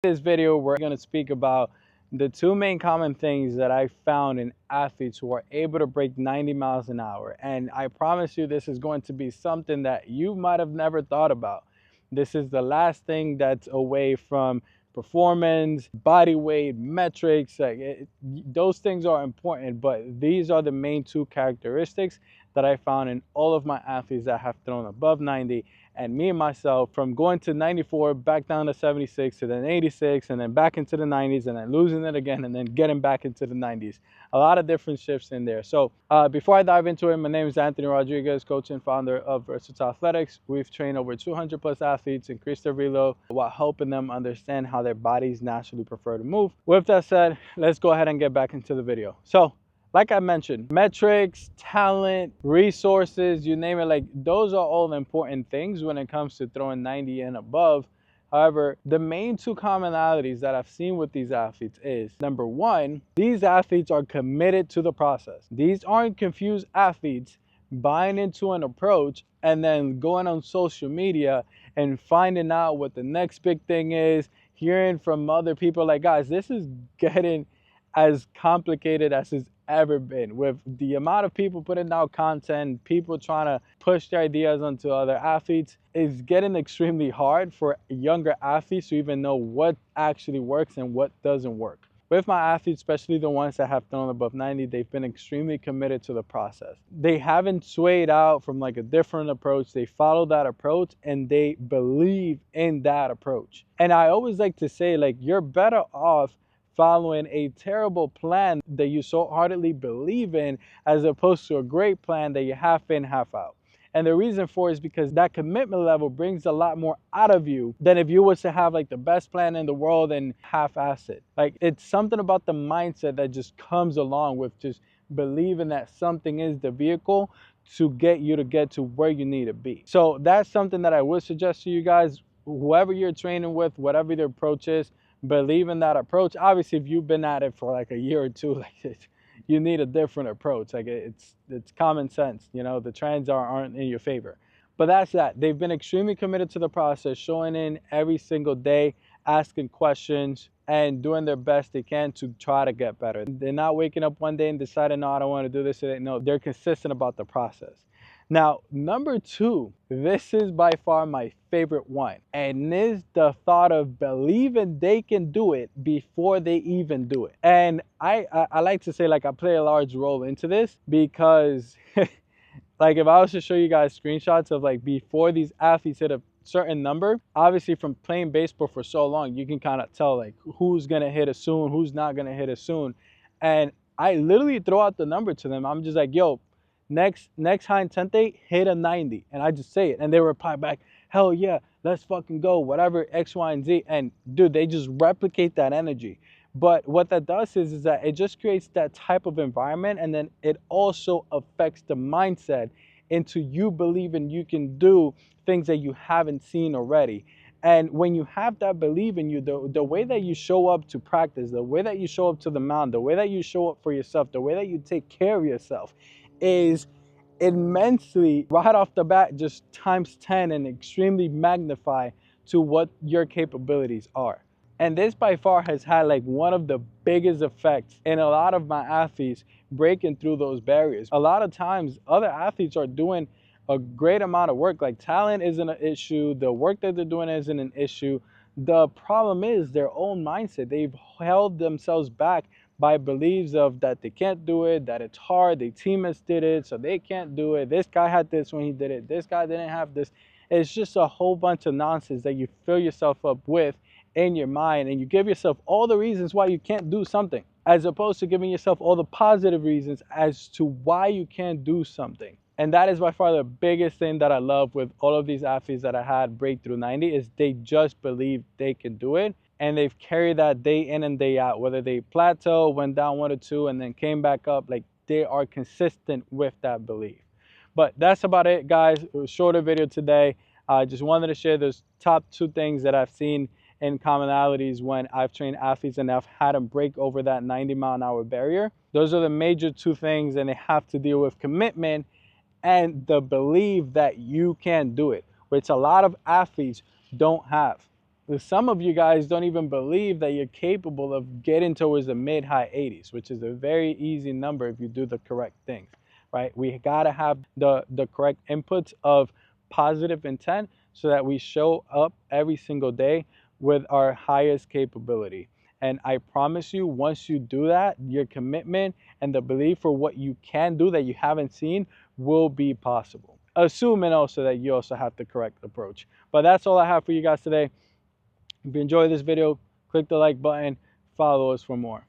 In this video, we're going to speak about the two main common things that I found in athletes who are able to break 90 miles an hour. And I promise you, this is going to be something that you might have never thought about. This is the last thing that's away from performance, body weight, metrics. Those things are important, but these are the main two characteristics that I found in all of my athletes that have thrown above 90. And me and myself, from going to 94 back down to 76 to then 86 and then back into the 90s and then losing it again and then getting back into the 90s. A lot of different shifts in there. So before I dive into it, my name is Anthony Rodriguez, coach and founder of Versatile Athletics. We've trained over 200 plus athletes, increased their reload while helping them understand how their bodies naturally prefer to move. With that said, let's go ahead and get back into the video. So like I mentioned, metrics, talent, resources, you name it, like those are all important things when it comes to throwing 90 and above. However, the main two commonalities that I've seen with these athletes is, number one, these athletes are committed to the process. These aren't confused athletes buying into an approach and then going on social media and finding out what the next big thing is, hearing from other people like, guys, this is getting as complicated as it's ever been, with the amount of people putting out content, people trying to push their ideas onto other athletes. It's getting extremely hard for younger athletes to even know what actually works and what doesn't work. With my athletes, especially the ones that have thrown above 90, they've been extremely committed to the process. They haven't swayed out from like a different approach. They follow that approach and they believe in that approach. And I always like to say, like, you're better off following a terrible plan that you so heartily believe in as opposed to a great plan that you half in, half out. And the reason for it is because that commitment level brings a lot more out of you than if you was to have like the best plan in the world and half-ass it. Like, it's something about the mindset that just comes along with just believing that something is the vehicle to get to where you need to be. So that's something that I would suggest to you guys. Whoever you're training with, whatever their approach is, believe in that approach. Obviously, if you've been at it for like a year or two, like you need a different approach. Like it's common sense, you know, the trends aren't in your favor. But that's that. They've been extremely committed to the process, showing in every single day, asking questions, and doing their best they can to try to get better. They're not waking up one day and deciding, no, I don't want to do this today. No, they're consistent about the process. Now, number two, this is by far my favorite one, and is the thought of believing they can do it before they even do it. And I like to say, like, I play a large role into this because like, if I was to show you guys screenshots of like before these athletes hit a certain number, obviously from playing baseball for so long, you can kind of tell like who's gonna hit it soon, who's not gonna hit it soon. And I literally throw out the number to them. I'm just like, yo, next high intente, hit a 90. And I just say it. And they reply back, hell yeah, let's fucking go, whatever, X, Y, and Z. And dude, they just replicate that energy. But what that does is that it just creates that type of environment, and then it also affects the mindset into you believing you can do things that you haven't seen already. And when you have that belief in you, the way that you show up to practice, the way that you show up to the mound, the way that you show up for yourself, the way that you take care of yourself is immensely, right off the bat, just times 10 and extremely magnify to what your capabilities are. And this by far has had like one of the biggest effects in a lot of my athletes breaking through those barriers. A lot of times other athletes are doing a great amount of work. Like, talent isn't an issue, the work that they're doing isn't an issue. The problem is their own mindset. They've held themselves back by beliefs of that they can't do it, that it's hard, their teammates did it, so they can't do it. This guy had this when he did it, this guy didn't have this. It's just a whole bunch of nonsense that you fill yourself up with in your mind, and you give yourself all the reasons why you can't do something, as opposed to giving yourself all the positive reasons as to why you can't do something. And that is by far the biggest thing that I love with all of these athletes that I had break through 90, is they just believe they can do it. And they've carried that day in and day out, whether they plateau, went down 1 or 2, and then came back up. Like, they are consistent with that belief. But that's about it, guys. It was a shorter video today. I just wanted to share those top 2 things that I've seen in commonalities when I've trained athletes and I've had them break over that 90-mile-an-hour barrier. Those are the major 2 things, and they have to deal with commitment and the belief that you can do it, which a lot of athletes don't have. some of you guys don't even believe that you're capable of getting towards the mid-high 80s, which is a very easy number if you do the correct things, right? We gotta have the correct inputs of positive intent so that we show up every single day with our highest capability. And I promise you, once you do that, your commitment and the belief for what you can do that you haven't seen will be possible. Assuming also that you also have the correct approach. But that's all I have for you guys today. If you enjoyed this video, click the like button, follow us for more.